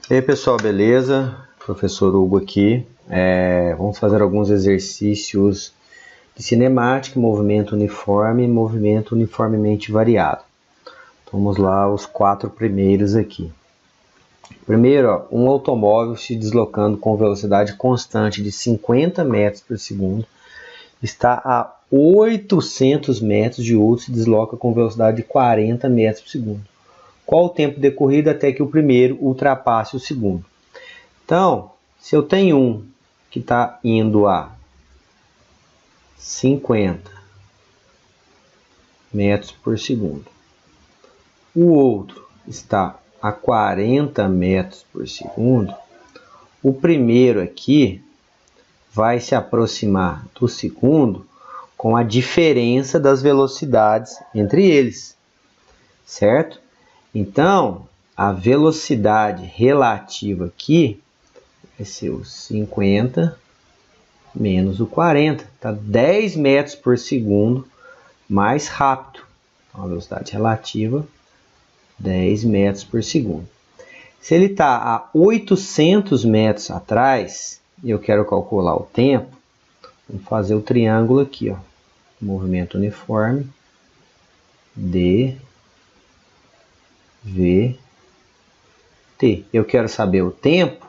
E aí pessoal, beleza? Professor Hugo aqui. Vamos fazer alguns exercícios de cinemática, movimento uniforme e movimento uniformemente variado. Vamos lá, os 4 primeiros aqui. Primeiro, ó, um automóvel se deslocando com velocidade constante de 50 metros por segundo está a 800 metros de outro se desloca com velocidade de 40 metros por segundo. Qual o tempo decorrido até que o primeiro ultrapasse o segundo? Então, se eu tenho um que está indo a 50 metros por segundo, o outro está a 40 metros por segundo, o primeiro aqui vai se aproximar do segundo com a diferença das velocidades entre eles, certo? Então, a velocidade relativa aqui vai ser o 50 menos o 40. Está 10 metros por segundo mais rápido. Então, a velocidade relativa, 10 metros por segundo. Se ele está a 800 metros atrás, e eu quero calcular o tempo, vamos fazer o triângulo aqui, ó. Movimento uniforme, D, V, T. Eu quero saber o tempo.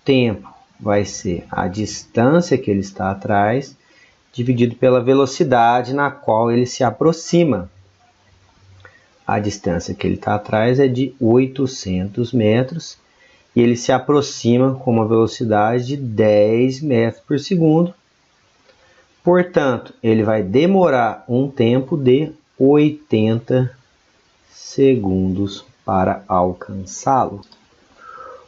Tempo vai ser a distância que ele está atrás, dividido pela velocidade na qual ele se aproxima. A distância que ele está atrás é de 800 metros e ele se aproxima com uma velocidade de 10 metros por segundo. Portanto, ele vai demorar um tempo de 80 segundos para alcançá-lo.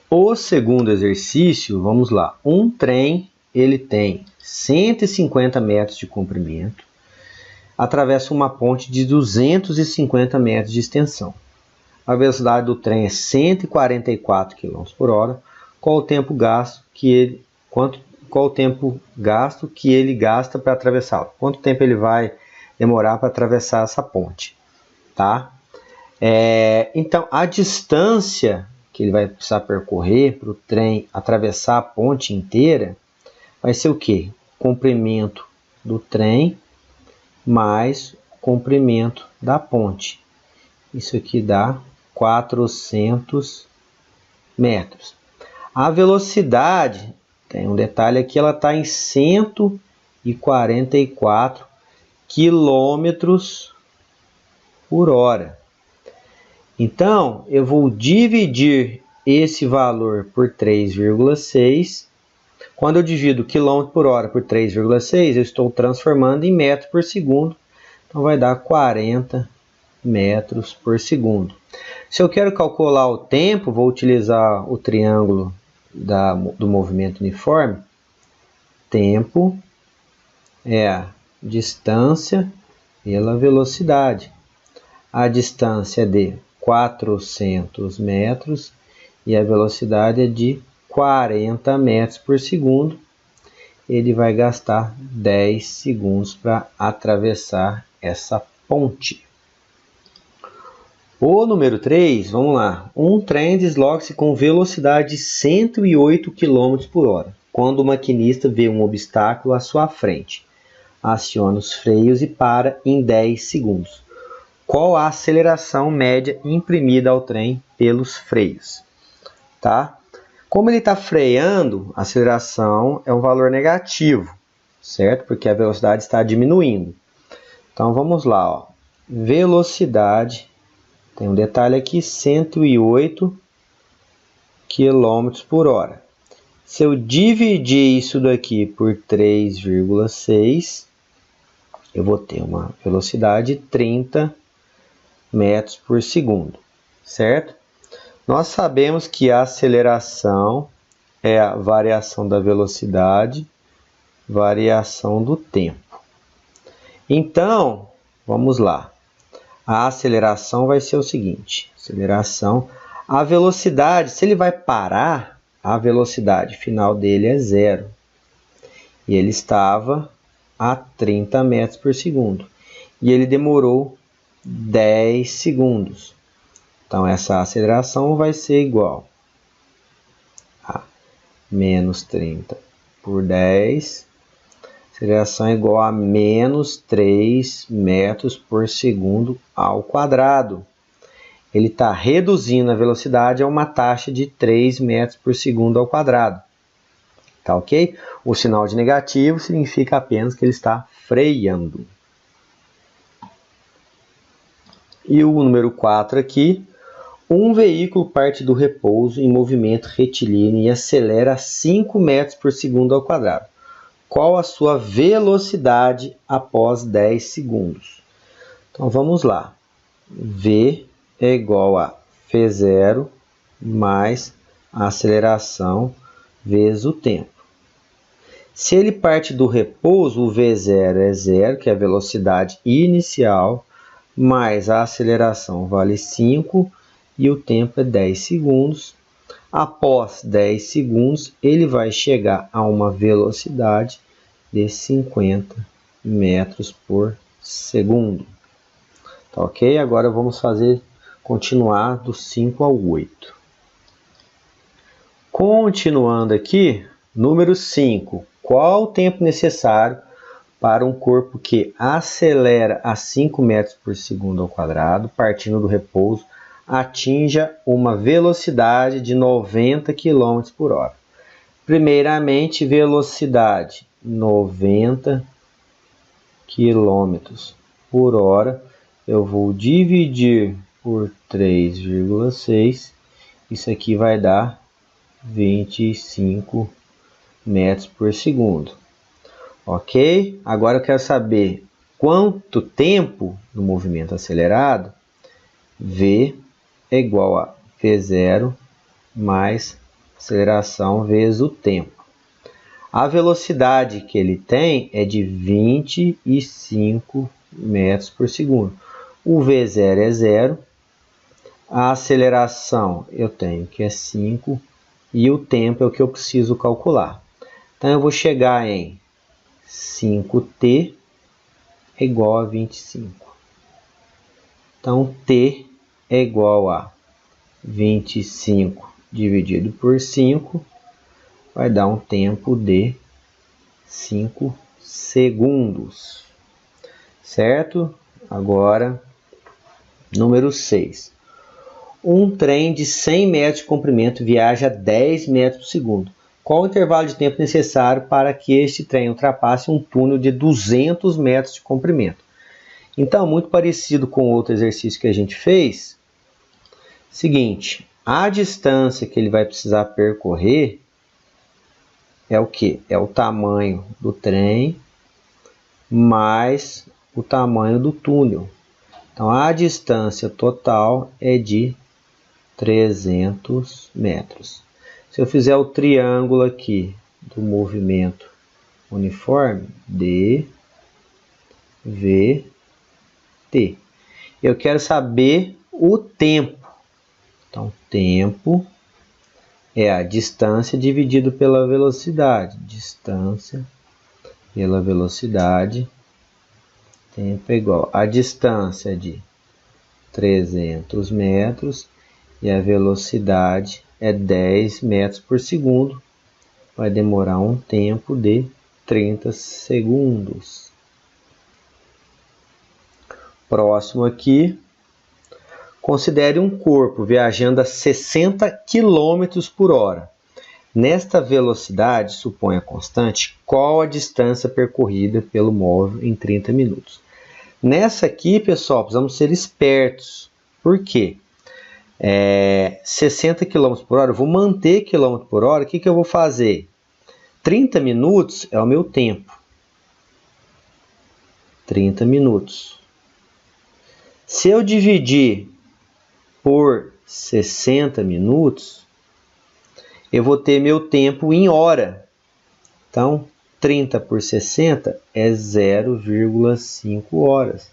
O segundo exercício, vamos lá. Um trem, ele tem 150 metros de comprimento, atravessa uma ponte de 250 metros de extensão. A velocidade do trem é 144 km por hora. Qual o tempo gasto que ele gasta para atravessá-lo? Quanto tempo ele vai demorar para atravessar essa ponte? Tá? Então, a distância que ele vai precisar percorrer para o trem atravessar a ponte inteira vai ser o quê? Comprimento do trem mais comprimento da ponte. Isso aqui dá 400 metros. A velocidade, tem um detalhe aqui, ela está em 144 quilômetros por hora. Então, eu vou dividir esse valor por 3,6. Quando eu divido quilômetro por hora por 3,6, eu estou transformando em metro por segundo. Então, vai dar 40 metros por segundo. Se eu quero calcular o tempo, vou utilizar o triângulo do movimento uniforme. Tempo é a distância pela velocidade. A distância é de 400 metros e a velocidade é de 40 metros por segundo. Ele vai gastar 10 segundos para atravessar essa ponte. O número 3, vamos lá. Um trem desloca-se com velocidade de 108 km por hora. Quando o maquinista vê um obstáculo à sua frente, aciona os freios e para em 10 segundos. Qual a aceleração média imprimida ao trem pelos freios? Tá? Como ele está freando, a aceleração é um valor negativo, certo? Porque a velocidade está diminuindo. Então, vamos lá. Ó. Velocidade, tem um detalhe aqui, 108 km por hora. Se eu dividir isso daqui por 3,6, eu vou ter uma velocidade de 30 metros por segundo, certo? Nós sabemos que a aceleração é a variação da velocidade, variação do tempo. Então, vamos lá. A aceleração vai ser o seguinte, a velocidade, se ele vai parar, a velocidade final dele é 0. E ele estava a 30 metros por segundo. E ele demorou 10 segundos. Então, essa aceleração vai ser igual menos 30 por 10. Aceleração é igual a menos 3 metros por segundo ao quadrado. Ele está reduzindo a velocidade a uma taxa de 3 metros por segundo ao quadrado. Tá ok? O sinal de negativo significa apenas que ele está freando. E o número 4 aqui. Um veículo parte do repouso em movimento retilíneo e acelera a 5 metros por segundo ao quadrado. Qual a sua velocidade após 10 segundos? Então vamos lá. V é igual a V0 mais a aceleração vezes o tempo. Se ele parte do repouso, o V0 é 0, que é a velocidade inicial, mais a aceleração vale 5 e o tempo é 10 segundos. Após 10 segundos, ele vai chegar a uma velocidade de 50 metros por segundo. Tá ok? Agora vamos continuar do 5 ao 8. Continuando aqui, número 5. Qual o tempo necessário para um corpo que acelera a 5 metros por segundo ao quadrado, partindo do repouso, atinja uma velocidade de 90 km por hora? Primeiramente, velocidade 90 km por hora. Eu vou dividir por 3,6. Isso aqui vai dar 25 metros por segundo. Ok? Agora eu quero saber quanto tempo no movimento acelerado. V é igual a V0 mais aceleração vezes o tempo. A velocidade que ele tem é de 25 metros por segundo. O V0 é 0. A aceleração eu tenho que é 5. E o tempo é o que eu preciso calcular. Então eu vou chegar em 5t é igual a 25. Então t é igual a 25 dividido por 5 vai dar um tempo de 5 segundos. Certo? Agora, número 6. Um trem de 100 metros de comprimento viaja a 10 metros por segundo. Qual o intervalo de tempo necessário para que este trem ultrapasse um túnel de 200 metros de comprimento? Então, muito parecido com outro exercício que a gente fez. Seguinte, a distância que ele vai precisar percorrer é o quê? É o tamanho do trem mais o tamanho do túnel. Então, a distância total é de 300 metros. Se eu fizer o triângulo aqui do movimento uniforme, D, V, T. Eu quero saber o tempo. Então, tempo é a distância dividido pela velocidade. Distância pela velocidade. Tempo é igual a distância de 300 metros e a velocidade é 10 metros por segundo. Vai demorar um tempo de 30 segundos. Próximo aqui. Considere um corpo viajando a 60 km por hora. Nesta velocidade, suponha constante, qual a distância percorrida pelo móvel em 30 minutos? Nessa aqui, pessoal, precisamos ser espertos. Por quê? 60 km por hora, eu vou manter km por hora, o que eu vou fazer? 30 minutos é o meu tempo. 30 minutos. Se eu dividir por 60 minutos, eu vou ter meu tempo em hora. Então, 30 por 60 é 0,5 horas.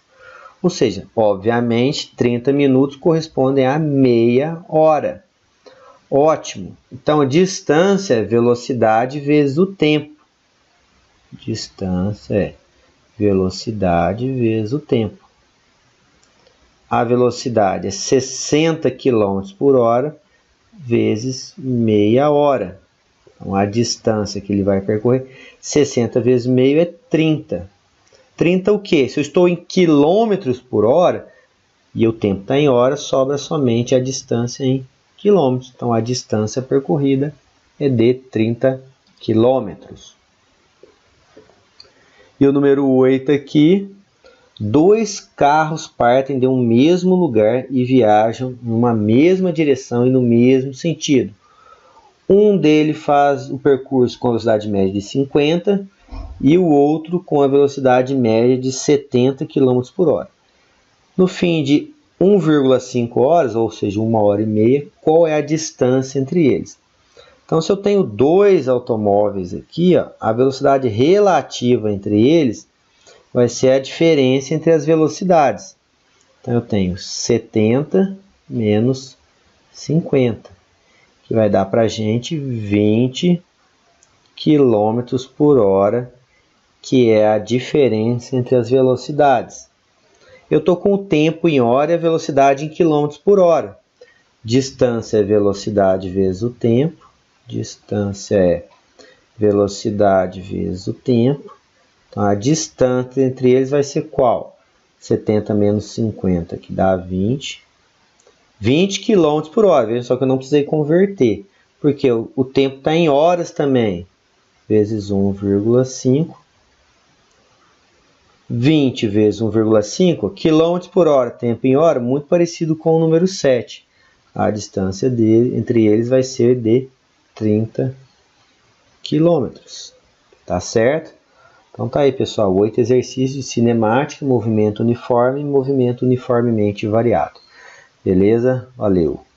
Ou seja, obviamente, 30 minutos correspondem a meia hora. Ótimo. Então, a distância é velocidade vezes o tempo. Distância é velocidade vezes o tempo. A velocidade é 60 km por hora vezes meia hora. Então, a distância que ele vai percorrer, 60 vezes meio é 30. 30 o quê? Se eu estou em quilômetros por hora, e o tempo está em horas, sobra somente a distância em quilômetros. Então, a distância percorrida é de 30 quilômetros. E o número 8 aqui, 2 carros partem de um mesmo lugar e viajam numa mesma direção e no mesmo sentido. Um deles faz o percurso com a velocidade média de 50 e o outro com a velocidade média de 70 km por hora. No fim de 1,5 horas, ou seja, 1 hora e meia, qual é a distância entre eles? Então, se eu tenho dois automóveis aqui, ó, a velocidade relativa entre eles vai ser a diferença entre as velocidades. Então, eu tenho 70 menos 50, que vai dar para a gente 20 km por hora, que é a diferença entre as velocidades. Eu estou com o tempo em hora e a velocidade em quilômetros por hora. Distância é velocidade vezes o tempo. Distância é velocidade vezes o tempo. Então, a distância entre eles vai ser qual? 70 menos 50, que dá 20. 20 km por hora. Veja só que eu não precisei converter, porque o tempo está em horas também. Vezes 1,5. 20 vezes 1,5, km por hora, tempo em hora, muito parecido com o número 7. A distância entre eles vai ser de 30 km. Tá certo? Então tá aí, pessoal. 8 exercícios de cinemática, movimento uniforme e movimento uniformemente variado. Beleza? Valeu!